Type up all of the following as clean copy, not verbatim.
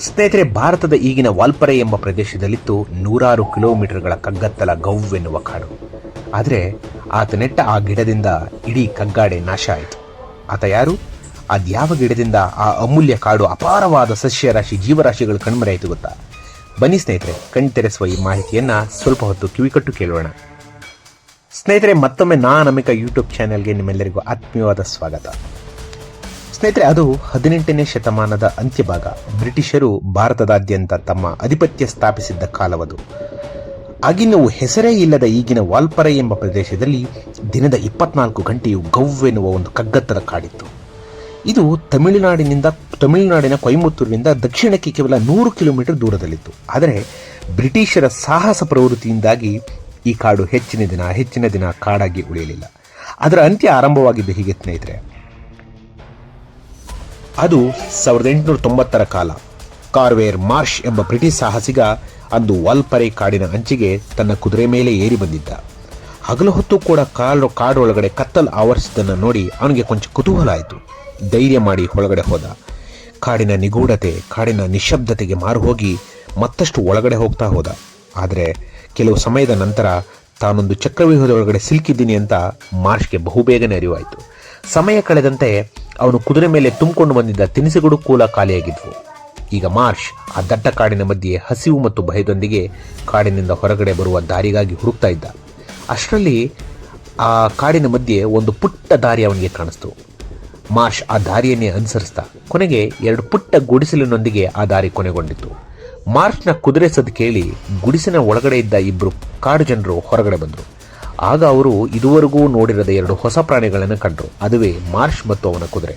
ಸ್ನೇಹಿತರೆ, ಭಾರತದ ಈಗಿನ ವಾಲ್ಪರೆ ಎಂಬ ಪ್ರದೇಶದಲ್ಲಿತ್ತು ನೂರಾರು ಕಿಲೋಮೀಟರ್ಗಳ ಕಗ್ಗತ್ತಲ ಗೌವೆನ್ನುವ ಕಾಡು. ಆದರೆ ಆತ ನೆಟ್ಟ ಆ ಗಿಡದಿಂದ ಇಡೀ ಕಗ್ಗಾಡೆ ನಾಶ ಆಯಿತು. ಆತ ಯಾರು? ಅದ್ಯಾವ ಗಿಡದಿಂದ ಆ ಅಮೂಲ್ಯ ಕಾಡು ಅಪಾರವಾದ ಸಸ್ಯರಾಶಿ ಜೀವರಾಶಿಗಳು ಕಣ್ಮರೆಯಾಯಿತು ಗೊತ್ತಾ? ಬನ್ನಿ ಸ್ನೇಹಿತರೆ, ಕಣ್ತೆರೆಸುವ ಈ ಮಾಹಿತಿಯನ್ನು ಸ್ವಲ್ಪ ಹೊತ್ತು ಕಿವಿಕಟ್ಟು ಕೇಳೋಣ. ಸ್ನೇಹಿತರೆ, ಮತ್ತೊಮ್ಮೆ ನಾನಮಿಕ ಯೂಟ್ಯೂಬ್ ಚಾನೆಲ್ಗೆ ನಿಮ್ಮೆಲ್ಲರಿಗೂ ಆತ್ಮೀಯವಾದ ಸ್ವಾಗತ. ಸ್ನೇಹಿತರೆ, ಅದು 18ನೇ ಶತಮಾನದ ಅಂತ್ಯಭಾಗ. ಬ್ರಿಟಿಷರು ಭಾರತದಾದ್ಯಂತ ತಮ್ಮ ಆಧಿಪತ್ಯ ಸ್ಥಾಪಿಸಿದ್ದ ಕಾಲವದು. ಆಗಿನ್ನೂ ಹೆಸರೇ ಇಲ್ಲದ ಈಗಿನ ವಾಲ್ಪರೆ ಎಂಬ ಪ್ರದೇಶದಲ್ಲಿ ದಿನದ 24 ಗಂಟೆಯು ಗವ್ವೆನ್ನುವ ಒಂದು ಕಗ್ಗತ್ತಲ ಕಾಡಿತ್ತು. ಇದು ತಮಿಳುನಾಡಿನ ಕೊಯಮತ್ತೂರಿನಿಂದ ದಕ್ಷಿಣಕ್ಕೆ ಕೇವಲ 100 ಕಿಲೋಮೀಟರ್ ದೂರದಲ್ಲಿತ್ತು. ಆದರೆ ಬ್ರಿಟಿಷರ ಸಾಹಸ ಪ್ರವೃತ್ತಿಯಿಂದಾಗಿ ಈ ಕಾಡು ಹೆಚ್ಚಿನ ದಿನ ಕಾಡಾಗಿ ಉಳಿಯಲಿಲ್ಲ. ಅದರ ಅಂತ್ಯ ಆರಂಭವಾಗಿದ್ದು ಹೀಗೆ ಸ್ನೇಹಿತರೆ. ಅದು 1890ರ ಕಾಲ. ಕಾರ್ವೇರ್ ಮಾರ್ಷ್ ಎಂಬ ಬ್ರಿಟಿಷ್ ಸಾಹಸಿಗ ಅಂದು ವಾಲ್ಪರೆ ಕಾಡಿನ ಅಂಚಿಗೆ ತನ್ನ ಕುದುರೆ ಮೇಲೆ ಏರಿ ಬಂದಿದ್ದ. ಹಗಲು ಹೊತ್ತು ಕೂಡ ಕಾಡೊಳಗಡೆ ಕತ್ತಲು ಆವರಿಸಿದ್ದನ್ನು ನೋಡಿ ಅವನಿಗೆ ಕೊಂಚ ಕುತೂಹಲ ಆಯಿತು. ಧೈರ್ಯ ಮಾಡಿ ಒಳಗಡೆ ಹೋದ. ಕಾಡಿನ ನಿಗೂಢತೆ, ಕಾಡಿನ ನಿಶ್ಶಬ್ದತೆಗೆ ಮಾರು ಹೋಗಿ ಮತ್ತಷ್ಟು ಒಳಗಡೆ ಹೋಗ್ತಾ ಹೋದ. ಆದರೆ ಕೆಲವು ಸಮಯದ ನಂತರ ತಾನೊಂದು ಚಕ್ರವ್ಯೂಹದ ಒಳಗಡೆ ಸಿಲುಕಿದ್ದೀನಿ ಅಂತ ಮಾರ್ಷ್ಗೆ ಬಹುಬೇಗನೆ ಅರಿವಾಯಿತು. ಸಮಯ ಕಳೆದಂತೆ ಅವನು ಕುದುರೆ ಮೇಲೆ ತುಂಬಿಕೊಂಡು ಬಂದಿದ್ದ ತಿನಿಸುಗಳು ಕೂಡ ಖಾಲಿಯಾಗಿದ್ವು. ಈಗ ಮಾರ್ಷ್ ಆ ದಟ್ಟ ಕಾಡಿನ ಮಧ್ಯೆ ಹಸಿವು ಮತ್ತು ಭಯದೊಂದಿಗೆ ಕಾಡಿನಿಂದ ಹೊರಗಡೆ ಬರುವ ದಾರಿಗಾಗಿ ಹುಡುಕ್ತಾ ಇದ್ದ. ಅಷ್ಟರಲ್ಲಿ ಆ ಕಾಡಿನ ಮಧ್ಯೆ ಒಂದು ಪುಟ್ಟ ದಾರಿ ಅವನಿಗೆ ಕಾಣಿಸ್ತು. ಮಾರ್ಷ್ ಆ ದಾರಿಯನ್ನೇ ಅನುಸರಿಸ್ದ. ಕೊನೆಗೆ 2 ಪುಟ್ಟ ಗುಡಿಸಲಿನೊಂದಿಗೆ ಆ ದಾರಿ ಕೊನೆಗೊಂಡಿತು. ಮಾರ್ಷ್ನ ಕುದುರೆ ಸದ್ದು ಕೇಳಿ ಗುಡಿಸಿನ ಒಳಗಡೆ ಇದ್ದ 2 ಕಾಡು ಜನರು ಹೊರಗಡೆ ಬಂದರು. ಆಗ ಅವರು ಇದುವರೆಗೂ ನೋಡಿರದ 2 ಹೊಸ ಪ್ರಾಣಿಗಳನ್ನು ಕಂಡರು. ಅದುವೇ ಮಾರ್ಷ್ ಮತ್ತು ಅವನ ಕುದುರೆ.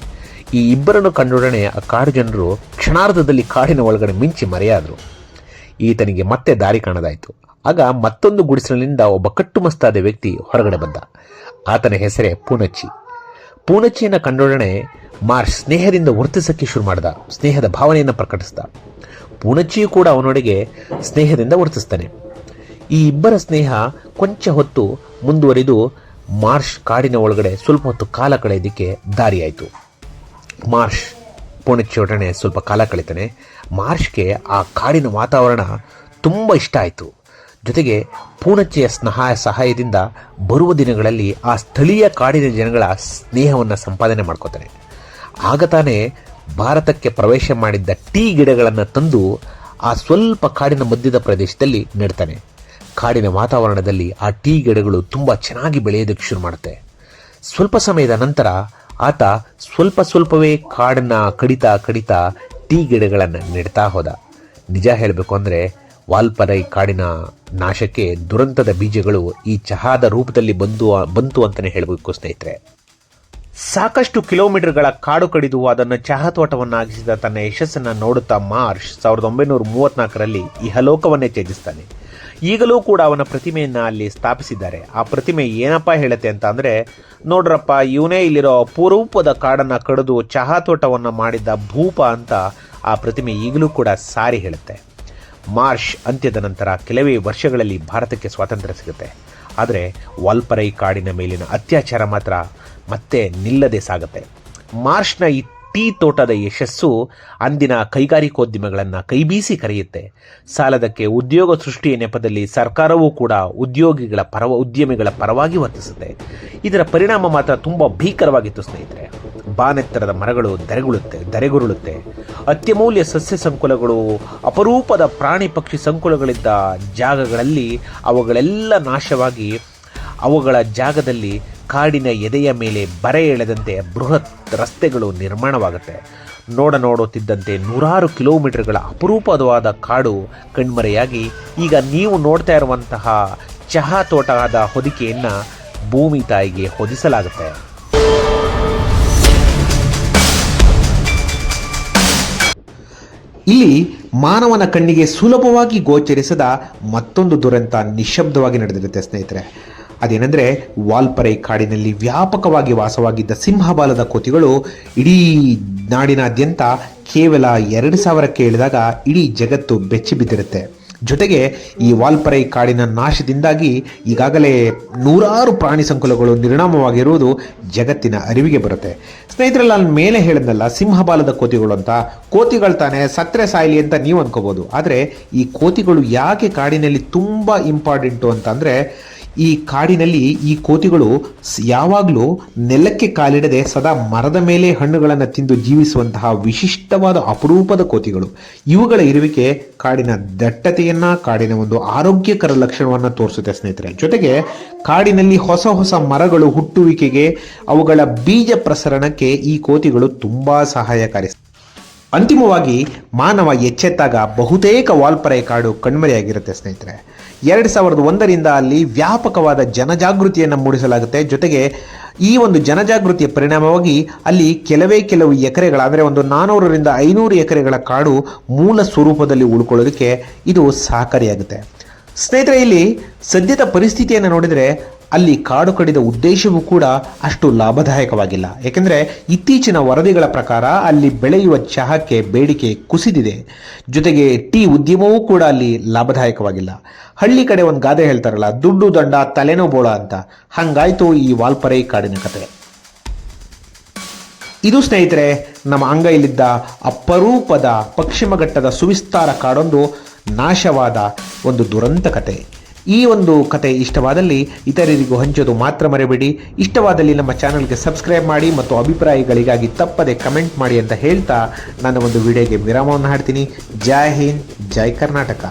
ಈ ಇಬ್ಬರನ್ನು ಕಂಡೊಡನೆ ಆ ಕಾಡು ಜನರು ಕ್ಷಣಾರ್ಧದಲ್ಲಿ ಕಾಡಿನ ಒಳಗಡೆ ಮಿಂಚಿ ಮರೆಯಾದರು. ಈತನಿಗೆ ಮತ್ತೆ ದಾರಿ ಕಾಣದಾಯಿತು. ಆಗ ಮತ್ತೊಂದು ಗುಡಿಸಲಿನಿಂದ ಒಬ್ಬ ಕಟ್ಟುಮಸ್ತಾದ ವ್ಯಕ್ತಿ ಹೊರಗಡೆ ಬಂದ. ಆತನ ಹೆಸರೇ ಪೂನಚ್ಚಿ. ಪೂನಚ್ಚಿಯನ್ನು ಕಂಡೊಡನೆ ಮಾರ್ಷ್ ಸ್ನೇಹದಿಂದ ವರ್ತಿಸಕ್ಕೆ ಶುರು ಮಾಡಿದ. ಸ್ನೇಹದ ಭಾವನೆಯನ್ನು ಪ್ರಕಟಿಸಿದ. ಪೂನಚ್ಚಿಯೂ ಕೂಡ ಅವನೊಳಗೆ ಸ್ನೇಹದಿಂದ ವರ್ತಿಸ್ತಾನೆ. ಈ ಇಬ್ಬರ ಸ್ನೇಹ ಕೊಂಚ ಹೊತ್ತು ಮುಂದುವರಿದು ಮಾರ್ಷ್ ಕಾಡಿನ ಒಳಗಡೆ ಸ್ವಲ್ಪ ಹೊತ್ತು ಕಾಲ ಕಳೆಯೋದಕ್ಕೆ ದಾರಿಯಾಯಿತು. ಮಾರ್ಷ್ ಪೂನಚ್ಚಿಯೊಡನೆ ಸ್ವಲ್ಪ ಕಾಲ ಕಳೀತಾನೆ. ಮಾರ್ಷ್ಗೆ ಆ ಕಾಡಿನ ವಾತಾವರಣ ತುಂಬ ಇಷ್ಟ ಆಯಿತು. ಜೊತೆಗೆ ಪೂನಚ್ಚಿಯ ಸಹಾಯದಿಂದ ಬರುವ ದಿನಗಳಲ್ಲಿ ಆ ಸ್ಥಳೀಯ ಕಾಡಿನ ಜನಗಳ ಸ್ನೇಹವನ್ನು ಸಂಪಾದನೆ ಮಾಡ್ಕೋತಾನೆ. ಆಗ ತಾನೇ ಭಾರತಕ್ಕೆ ಪ್ರವೇಶ ಮಾಡಿದ್ದ ಟೀ ಗಿಡಗಳನ್ನು ತಂದು ಆ ಸ್ವಲ್ಪ ಕಾಡಿನ ಮಧ್ಯದ ಪ್ರದೇಶದಲ್ಲಿ ನೆಡ್ತಾನೆ. ಕಾಡಿನ ವಾತಾವರಣದಲ್ಲಿ ಆ ಟೀ ಗಿಡಗಳು ತುಂಬ ಚೆನ್ನಾಗಿ ಬೆಳೆಯೋದಕ್ಕೆ ಶುರು ಮಾಡುತ್ತೆ. ಸ್ವಲ್ಪ ಸಮಯದ ನಂತರ ಆತ ಸ್ವಲ್ಪವೇ ಕಾಡನ್ನು ಕಡಿತಾ ಟೀ ಗಿಡಗಳನ್ನು ನೆಡ್ತಾ ಹೋದ. ನಿಜ ಹೇಳಬೇಕು ಅಂದರೆ ವಾಲ್ಪರೆ ಕಾಡಿನ ನಾಶಕ್ಕೆ ದುರಂತದ ಬೀಜಗಳು ಈ ಚಹಾದ ರೂಪದಲ್ಲಿ ಬಂತು ಅಂತಲೇ ಹೇಳಬೇಕು ಸ್ನೇಹಿತರೆ. ಸಾಕಷ್ಟು ಕಿಲೋಮೀಟರ್ಗಳ ಕಾಡು ಕಡಿದು ಅದನ್ನು ಚಹಾ ತೋಟವನ್ನಾಗಿಸಿದ ತನ್ನ ಯಶಸ್ಸನ್ನು ನೋಡುತ್ತಾ ಮಾರ್ಷ್ 1934ರಲ್ಲಿ ಇಹಲೋಕವನ್ನೇ ತ್ಯಜಿಸ್ತಾನೆ. ಈಗಲೂ ಕೂಡ ಅವನ ಪ್ರತಿಮೆಯನ್ನು ಅಲ್ಲಿ ಸ್ಥಾಪಿಸಿದ್ದಾರೆ. ಆ ಪ್ರತಿಮೆ ಏನಪ್ಪ ಹೇಳುತ್ತೆ ಅಂತ ಅಂದರೆ, ನೋಡ್ರಪ್ಪ, ಇವನೇ ಇಲ್ಲಿರೋ ಅಪರೂಪದ ಕಾಡನ್ನು ಕಡಿದು ಚಹಾ ತೋಟವನ್ನು ಮಾಡಿದ್ದ ಭೂಪ ಅಂತ ಆ ಪ್ರತಿಮೆ ಈಗಲೂ ಕೂಡ ಸಾರಿ ಹೇಳುತ್ತೆ. ಮಾರ್ಷ್ ಅಂತ್ಯದ ನಂತರ ಕೆಲವೇ ವರ್ಷಗಳಲ್ಲಿ ಭಾರತಕ್ಕೆ ಸ್ವಾತಂತ್ರ್ಯ ಸಿಗುತ್ತೆ. ಆದರೆ ವಾಲ್ಪರೆ ಕಾಡಿನ ಮೇಲಿನ ಅತ್ಯಾಚಾರ ಮಾತ್ರ ಮತ್ತೆ ನಿಲ್ಲದೆ ಸಾಗುತ್ತೆ. ಮಾರ್ಷ್ನ ಈ ಟೀ ತೋಟದ ಯಶಸ್ಸು ಅಂದಿನ ಕೈಗಾರಿಕೋದ್ಯಮಿಗಳನ್ನು ಕೈಬೀಸಿ ಕರೆಯುತ್ತೆ. ಸಾಲದಕ್ಕೆ ಉದ್ಯೋಗ ಸೃಷ್ಟಿಯ ನೆಪದಲ್ಲಿ ಸರ್ಕಾರವೂ ಕೂಡ ಉದ್ಯಮಿಗಳ ಪರವಾಗಿ ವರ್ತಿಸುತ್ತೆ. ಇದರ ಪರಿಣಾಮ ಮಾತ್ರ ತುಂಬ ಭೀಕರವಾಗಿತ್ತು ಸ್ನೇಹಿತರೆ. ಬಾನೆತ್ತರದ ಮರಗಳು ಧರೆಗುರುಳುತ್ತೆ. ಅತ್ಯಮೂಲ್ಯ ಸಸ್ಯ ಸಂಕುಲಗಳು, ಅಪರೂಪದ ಪ್ರಾಣಿ ಪಕ್ಷಿ ಸಂಕುಲಗಳಿದ್ದ ಜಾಗಗಳಲ್ಲಿ ಅವುಗಳೆಲ್ಲ ನಾಶವಾಗಿ ಅವುಗಳ ಜಾಗದಲ್ಲಿ ಕಾಡಿನ ಎದೆಯ ಮೇಲೆ ಬರೆ ಎಳೆದಂತೆ ಬೃಹತ್ ರಸ್ತೆಗಳು ನಿರ್ಮಾಣವಾಗುತ್ತೆ. ನೋಡುತ್ತಿದ್ದಂತೆ ನೂರಾರು ಕಿಲೋಮೀಟರ್ಗಳ ಅಪರೂಪವಾದ ಕಾಡು ಕಣ್ಮರೆಯಾಗಿ ಈಗ ನೀವು ನೋಡ್ತಾ ಇರುವಂತಹ ಚಹಾ ತೋಟದ ಹೊದಿಕೆಯನ್ನು ಭೂಮಿ ತಾಯಿಗೆ ಹೊದಿಸಲಾಗುತ್ತೆ. ಇಲ್ಲಿ ಮಾನವನ ಕಣ್ಣಿಗೆ ಸುಲಭವಾಗಿ ಗೋಚರಿಸದ ಮತ್ತೊಂದು ದುರಂತ ನಿಶ್ಶಬ್ದವಾಗಿ ನಡೆದಿರುತ್ತೆ ಸ್ನೇಹಿತರೆ. ಅದೇನೆಂದರೆ, ವಾಲ್ಪರೆ ಕಾಡಿನಲ್ಲಿ ವ್ಯಾಪಕವಾಗಿ ವಾಸವಾಗಿದ್ದ ಸಿಂಹಬಾಲದ ಕೋತಿಗಳು ಇಡೀ ನಾಡಿನಾದ್ಯಂತ ಕೇವಲ 2000ಕ್ಕೆ ಇಳಿದಾಗ ಇಡೀ ಜಗತ್ತು ಬೆಚ್ಚಿ ಬಿದ್ದಿರುತ್ತೆ. ಜೊತೆಗೆ ಈ ವಾಲ್ಪರೈ ಕಾಡಿನ ನಾಶದಿಂದಾಗಿ ಈಗಾಗಲೇ ನೂರಾರು ಪ್ರಾಣಿ ಸಂಕುಲಗಳು ನಿರ್ನಾಮವಾಗಿರುವುದು ಜಗತ್ತಿನ ಅರಿವಿಗೆ ಬರುತ್ತೆ. ಸ್ನೇಹಿತರೆಲ್ಲ ನಾನು ಮೇಲೆ ಹೇಳಿದ್ನಲ್ಲ, ಸಿಂಹಬಾಲದ ಕೋತಿಗಳು ಅಂತ. ಕೋತಿಗಳು ತಾನೇ, ಸತ್ರೆ ಸಾಯಲಿ ಅಂತ ನೀವು ಅನ್ಕೋಬಹುದು. ಆದರೆ ಈ ಕೋತಿಗಳು ಯಾಕೆ ಕಾಡಿನಲ್ಲಿ ತುಂಬ ಇಂಪಾರ್ಟೆಂಟು ಅಂತಂದರೆ, ಈ ಕಾಡಿನಲ್ಲಿ ಈ ಕೋತಿಗಳು ಯಾವಾಗಲೂ ನೆಲಕ್ಕೆ ಕಾಲಿಡದೆ ಸದಾ ಮರದ ಮೇಲೆ ಹಣ್ಣುಗಳನ್ನು ತಿಂದು ಜೀವಿಸುವಂತಹ ವಿಶಿಷ್ಟವಾದ ಅಪರೂಪದ ಕೋತಿಗಳು. ಇವುಗಳ ಇರುವಿಕೆ ಕಾಡಿನ ದಟ್ಟತೆಯನ್ನ, ಕಾಡಿನ ಒಂದು ಆರೋಗ್ಯಕರ ಲಕ್ಷಣವನ್ನು ತೋರಿಸುತ್ತೆ ಸ್ನೇಹಿತರೆ. ಜೊತೆಗೆ ಕಾಡಿನಲ್ಲಿ ಹೊಸ ಹೊಸ ಮರಗಳು ಹುಟ್ಟುವಿಕೆಗೆ, ಅವುಗಳ ಬೀಜ ಪ್ರಸರಣಕ್ಕೆ ಈ ಕೋತಿಗಳು ತುಂಬಾ ಸಹಾಯಕಾರಿ. ಅಂತಿಮವಾಗಿ ಮಾನವ ಎಚ್ಚೆತ್ತಾಗ ಬಹುತೇಕ ವಾಲ್ಪರೈ ಕಾಡು ಕಣ್ಮರೆಯಾಗಿರುತ್ತೆ ಸ್ನೇಹಿತರೆ. 2001ರಿಂದ ಅಲ್ಲಿ ವ್ಯಾಪಕವಾದ ಜನಜಾಗೃತಿಯನ್ನು ಮೂಡಿಸಲಾಗುತ್ತೆ. ಜೊತೆಗೆ ಈ ಒಂದು ಜನಜಾಗೃತಿಯ ಪರಿಣಾಮವಾಗಿ ಅಲ್ಲಿ ಕೆಲವು ಎಕರೆಗಳ, ಅಂದರೆ ಒಂದು 400ರಿಂದ 500 ಎಕರೆಗಳ ಕಾಡು ಮೂಲ ಸ್ವರೂಪದಲ್ಲಿ ಉಳ್ಕೊಳ್ಳೋದಕ್ಕೆ ಇದು ಸಹಕಾರಿಯಾಗುತ್ತೆ. ಸ್ನೇಹಿತರೆ, ಇಲ್ಲಿ ಸದ್ಯದ ಪರಿಸ್ಥಿತಿಯನ್ನು ನೋಡಿದರೆ ಅಲ್ಲಿ ಕಾಡು ಕಡಿದ ಉದ್ದೇಶವೂ ಕೂಡ ಅಷ್ಟು ಲಾಭದಾಯಕವಾಗಿಲ್ಲ. ಏಕೆಂದರೆ ಇತ್ತೀಚಿನ ವರದಿಗಳ ಪ್ರಕಾರ ಅಲ್ಲಿ ಬೆಳೆಯುವ ಚಹಕ್ಕೆ ಬೇಡಿಕೆ ಕುಸಿದಿದೆ. ಜೊತೆಗೆ ಟೀ ಉದ್ಯಮವೂ ಕೂಡ ಅಲ್ಲಿ ಲಾಭದಾಯಕವಾಗಿಲ್ಲ. ಹಳ್ಳಿ ಕಡೆ ಒಂದು ಗಾದೆ ಹೇಳ್ತಾರಲ್ಲ, ದುಡ್ಡು ದಂಡ ತಲೆನೋ ಬೋಳ ಅಂತ. ಹಂಗಾಯ್ತು ಈ ವಾಲ್ಪರೈ ಕಾಡಿನ ಕತೆ. ಇದು ಸ್ನೇಹಿತರೆ ನಮ್ಮ ಅಂಗೈಲಿದ್ದ ಅಪರೂಪದ ಪಶ್ಚಿಮ ಘಟ್ಟದ ಸುವಿಸ್ತಾರ ಕಾಡೊಂದು ನಾಶವಾದ ಒಂದು ದುರಂತ ಕತೆ. ಈ ಒಂದು ಕತೆ ಇಷ್ಟವಾದಲ್ಲಿ ಇತರರಿಗೂ ಹಂಚೋದು ಮಾತ್ರ ಮರೆಯಬೇಡಿ. ಇಷ್ಟವಾದಲ್ಲಿ ನಮ್ಮ ಚಾನಲ್ಗೆ ಸಬ್ಸ್ಕ್ರೈಬ್ ಮಾಡಿ ಮತ್ತು ಅಭಿಪ್ರಾಯಗಳಿಗಾಗಿ ತಪ್ಪದೆ ಕಮೆಂಟ್ ಮಾಡಿ ಅಂತ ಹೇಳ್ತಾ ನನ್ನ ಒಂದು ವಿಡಿಯೋಗೆ ವಿರಾಮವನ್ನು ಹಾಡ್ತೀನಿ. ಜೈ ಹಿಂದ್, ಜೈ ಕರ್ನಾಟಕ.